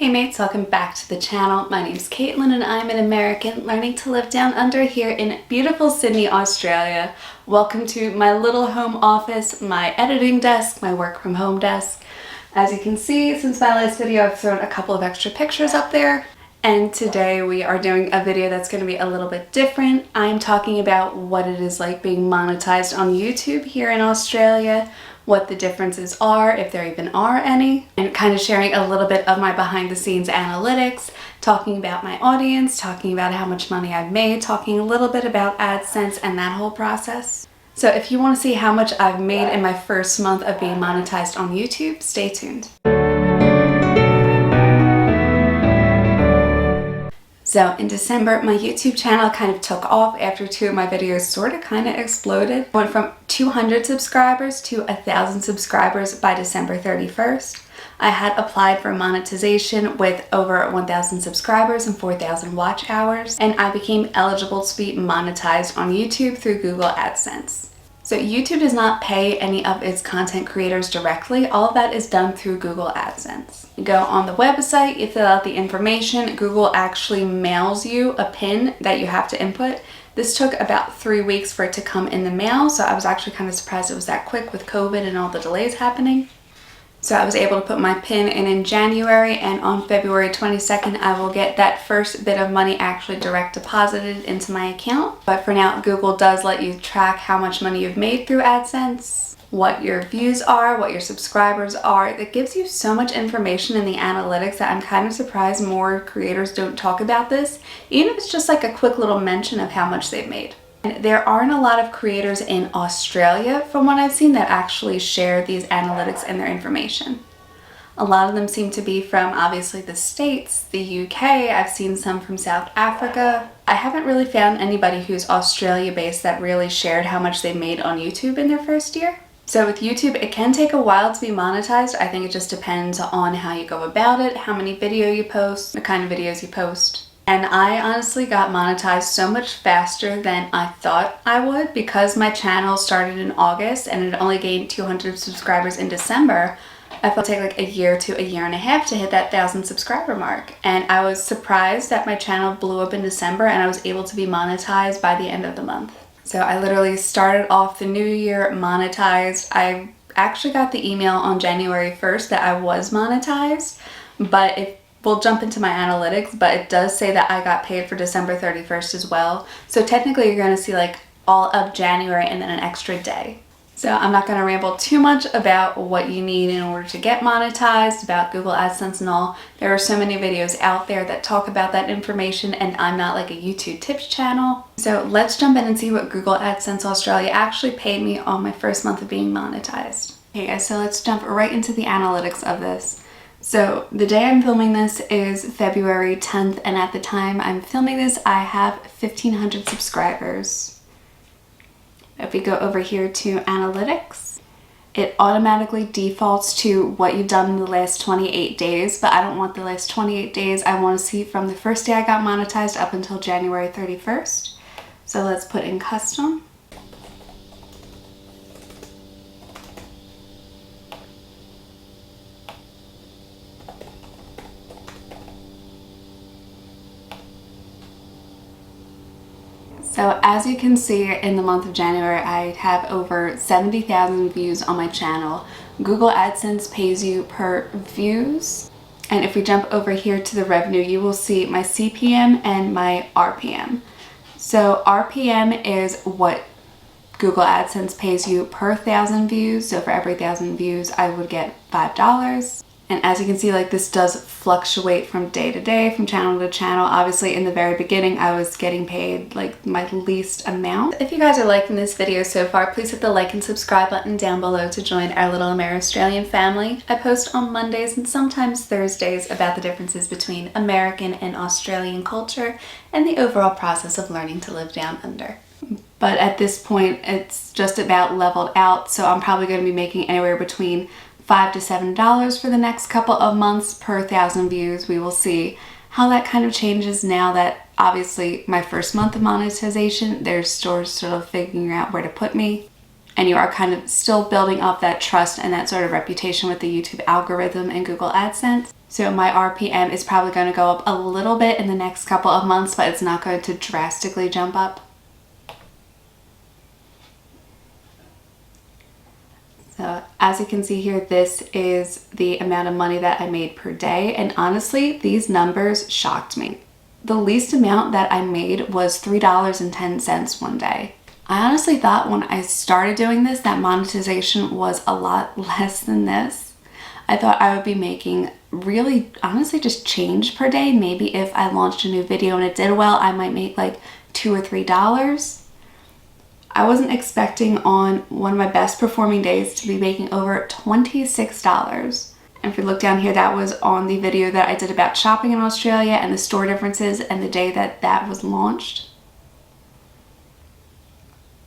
Hey mates, welcome back to the channel. My name's Kaitlyn and I'm an American learning to live down under here in beautiful Sydney, Australia. Welcome to my little home office, my editing desk, my work from home desk. As you can see, since my last video, I've thrown a couple of extra pictures up there. And today we are doing a video that's going to be a little bit different. I'm talking about what it is like being monetized on YouTube here in Australia, what the differences are, if there even are any, and kind of sharing a little bit of my behind the scenes analytics, talking about my audience, talking about how much money I've made, talking a little bit about AdSense and that whole process. So if you want to see how much I've made in my first month of being monetized on YouTube, stay tuned. So in December, my YouTube channel kind of took off after two of my videos sort of kind of exploded. Went from 200 subscribers to 1,000 subscribers by December 31st. I had applied for monetization with over 1,000 subscribers and 4,000 watch hours, and I became eligible to be monetized on YouTube through Google AdSense. So YouTube does not pay any of its content creators directly. All of that is done through Google AdSense. You go on the website, you fill out the information. Google actually mails you a PIN that you have to input. This took about 3 weeks for it to come in the mail, so I was actually kind of surprised it was that quick with COVID and all the delays happening. So I was able to put my PIN in January, and on February 22nd, I will get that first bit of money actually direct deposited into my account. But for now, Google does let you track how much money you've made through AdSense, what your views are, what your subscribers are. It gives you so much information in the analytics that I'm kind of surprised more creators don't talk about this, even if it's just like a quick little mention of how much they've made. There aren't a lot of creators in Australia, from what I've seen, that actually share these analytics and their information. A lot of them seem to be from, obviously, the States, the UK. I've seen some from South Africa. I haven't really found anybody who's Australia-based that really shared how much they made on YouTube in their first year. So with YouTube, it can take a while to be monetized. I think it just depends on how you go about it, how many videos you post, the kind of videos you post. And I honestly got monetized so much faster than I thought I would because my channel started in August and it only gained 200 subscribers in December. I thought it would take like a year to a year and a half to hit that 1,000 subscriber mark. And I was surprised that my channel blew up in December and I was able to be monetized by the end of the month. So I literally started off the new year monetized. I actually got the email on January 1st that I was monetized, but we'll jump into my analytics, but it does say that I got paid for December 31st as well. So technically you're going to see like all of January and then an extra day. So I'm not going to ramble too much about what you need in order to get monetized, about Google AdSense and all. There are so many videos out there that talk about that information, and I'm not like a YouTube tips channel. So let's jump in and see what Google AdSense Australia actually paid me on my first month of being monetized. Okay guys, so let's jump right into the analytics of this. So the day I'm filming this is February 10th, and at the time I'm filming this, I have 1,500 subscribers. If we go over here to analytics, it automatically defaults to what you've done in the last 28 days, but I don't want the last 28 days. I want to see from the first day I got monetized up until January 31st. So let's put in custom. So as you can see, in the month of January, I have over 70,000 views on my channel. Google AdSense pays you per views. And if we jump over here to the revenue, you will see my CPM and my RPM. So RPM is what Google AdSense pays you per 1,000 views. So for every 1,000 views, I would get $5. And as you can see, like this does fluctuate from day to day, from channel to channel. Obviously in the very beginning, I was getting paid like my least amount. If you guys are liking this video so far, please hit the like and subscribe button down below to join our little Amer-Australian family. I post on Mondays and sometimes Thursdays about the differences between American and Australian culture and the overall process of learning to live down under. But at this point, it's just about leveled out, so I'm probably going to be making anywhere between $5 to $7 for the next couple of months per 1,000 views. We will see how that kind of changes now that obviously my first month of monetization, there's stores sort of figuring out where to put me. and you are kind of still building up that trust and that sort of reputation with the YouTube algorithm and Google AdSense. So my RPM is probably going to go up a little bit in the next couple of months, but it's not going to drastically jump up. So as you can see here, this is the amount of money that I made per day. And honestly, these numbers shocked me. The least amount that I made was $3.10 one day. I honestly thought when I started doing this that monetization was a lot less than this. I thought I would be making really, honestly, just change per day. Maybe if I launched a new video and it did well, I might make like $2 or $3. I wasn't expecting on one of my best performing days to be making over $26. And if you look down here, that was on the video that I did about shopping in Australia and the store differences and the day that that was launched.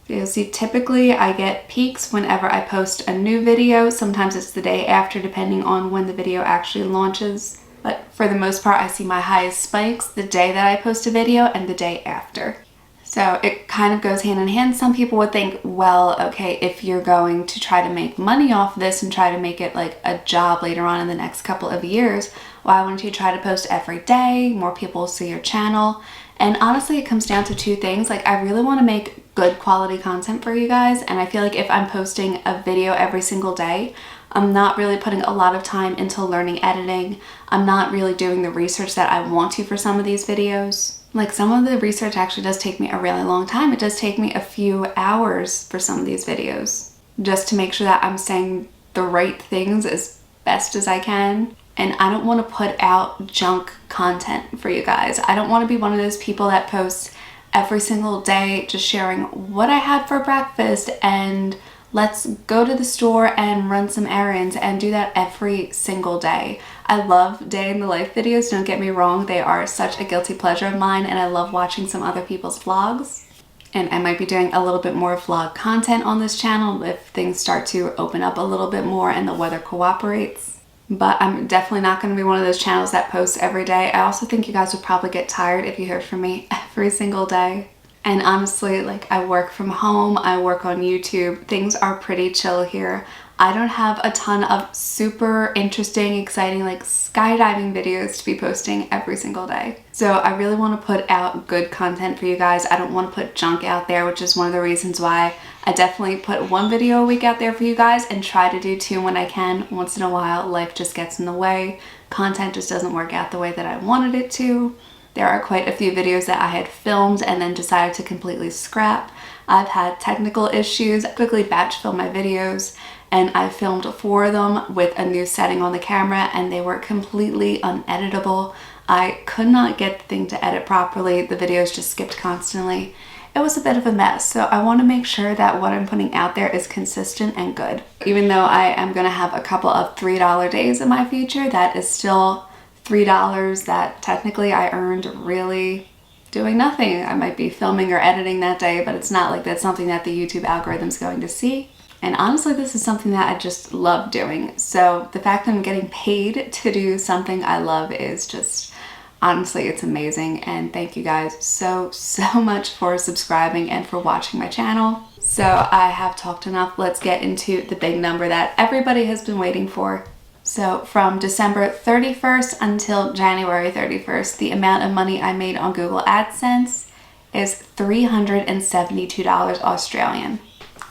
You'll see typically I get peaks whenever I post a new video. Sometimes it's the day after, depending on when the video actually launches. But for the most part, I see my highest spikes the day that I post a video and the day after. So it kind of goes hand in hand. Some people would think, well, okay, if you're going to try to make money off this and try to make it like a job later on in the next couple of years, why wouldn't you try to post every day? More people will see your channel. And honestly, it comes down to two things. Like, I really want to make good quality content for you guys. And I feel like if I'm posting a video every single day, I'm not really putting a lot of time into learning editing. I'm not really doing the research that I want to for some of these videos. Like, some of the research actually does take me a really long time. It does take me a few hours for some of these videos just to make sure that I'm saying the right things as best as I can. And I don't want to put out junk content for you guys. I don't want to be one of those people that posts every single day just sharing what I had for breakfast and let's go to the store and run some errands and do that every single day. I love day in the life videos, don't get me wrong. They are such a guilty pleasure of mine, and I love watching some other people's vlogs. And I might be doing a little bit more vlog content on this channel if things start to open up a little bit more and the weather cooperates. But I'm definitely not going to be one of those channels that posts every day. I also think you guys would probably get tired if you heard from me every single day. And honestly, like, I work from home, I work on YouTube, things are pretty chill here. I don't have a ton of super interesting, exciting, like skydiving videos to be posting every single day. So I really want to put out good content for you guys. I don't want to put junk out there, which is one of the reasons why I definitely put one video a week out there for you guys and try to do two when I can. Once in a while, life just gets in the way. Content just doesn't work out the way that I wanted it to. There are quite a few videos that I had filmed and then decided to completely scrap. I've had technical issues. I quickly batch film my videos, and I filmed 4 of them with a new setting on the camera, and they were completely uneditable. I could not get the thing to edit properly. The videos just skipped constantly. It was a bit of a mess, so I want to make sure that what I'm putting out there is consistent and good. Even though I am going to have a couple of $3 days in my future, that is still $3 that technically I earned really doing nothing. I might be filming or editing that day, but it's not like that's something that the YouTube algorithm's going to see. And honestly, this is something that I just love doing. So the fact that I'm getting paid to do something I love is just, honestly, it's amazing. And thank you guys so much for subscribing and for watching my channel. So I have talked enough. Let's get into the big number that everybody has been waiting for. So from December 31st until January 31st, the amount of money I made on Google AdSense is $372 Australian.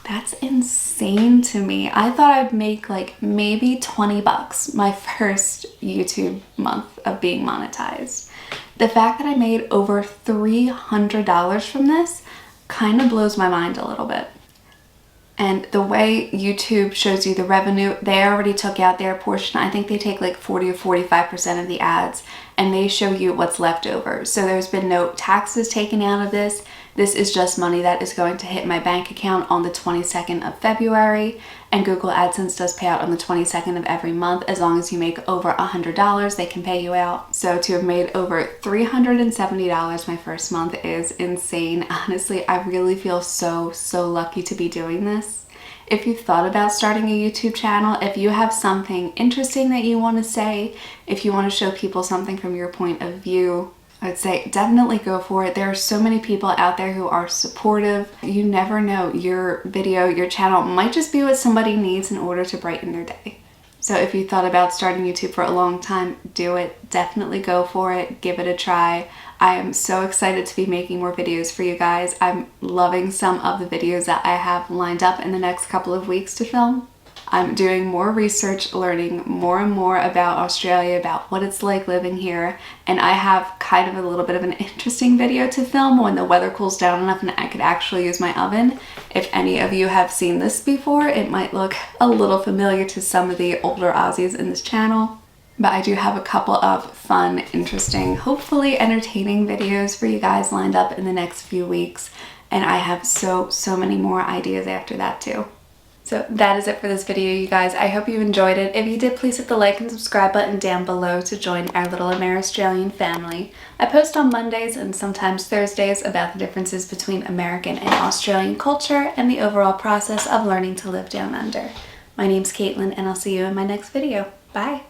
That's insane to me. I thought I'd make like maybe 20 bucks my first YouTube month of being monetized. The fact that I made over $300 from this kind of blows my mind a little bit. And the way YouTube shows you the revenue, they already took out their portion. I think they take like 40 or 45% of the ads, and they show you what's left over. So there's been no taxes taken out of this. This is just money that is going to hit my bank account on the 22nd of February, and Google AdSense does pay out on the 22nd of every month. As long as you make over $100, they can pay you out. So to have made over $370 my first month is insane. Honestly, I really feel so lucky to be doing this. If you've thought about starting a YouTube channel, if you have something interesting that you want to say, if you want to show people something from your point of view, I'd say definitely go for it. There are so many people out there who are supportive. You never know, your video, your channel might just be what somebody needs in order to brighten their day. So if you thought about starting YouTube for a long time, do it. Definitely go for it. Give it a try. I am so excited to be making more videos for you guys. I'm loving some of the videos that I have lined up in the next couple of weeks to film. I'm doing more research, learning more and more about Australia, about what it's like living here, and I have kind of a little bit of an interesting video to film when the weather cools down enough and I could actually use my oven. If any of you have seen this before, it might look a little familiar to some of the older Aussies in this channel. But I do have a couple of fun, interesting, hopefully entertaining videos for you guys lined up in the next few weeks, and I have so many more ideas after that too. So that is it for this video, you guys. I hope you enjoyed it. If you did, please hit the like and subscribe button down below to join our little Amer-Australian family. I post on Mondays and sometimes Thursdays about the differences between American and Australian culture and the overall process of learning to live down under. My name's Kaitlyn, and I'll see you in my next video. Bye!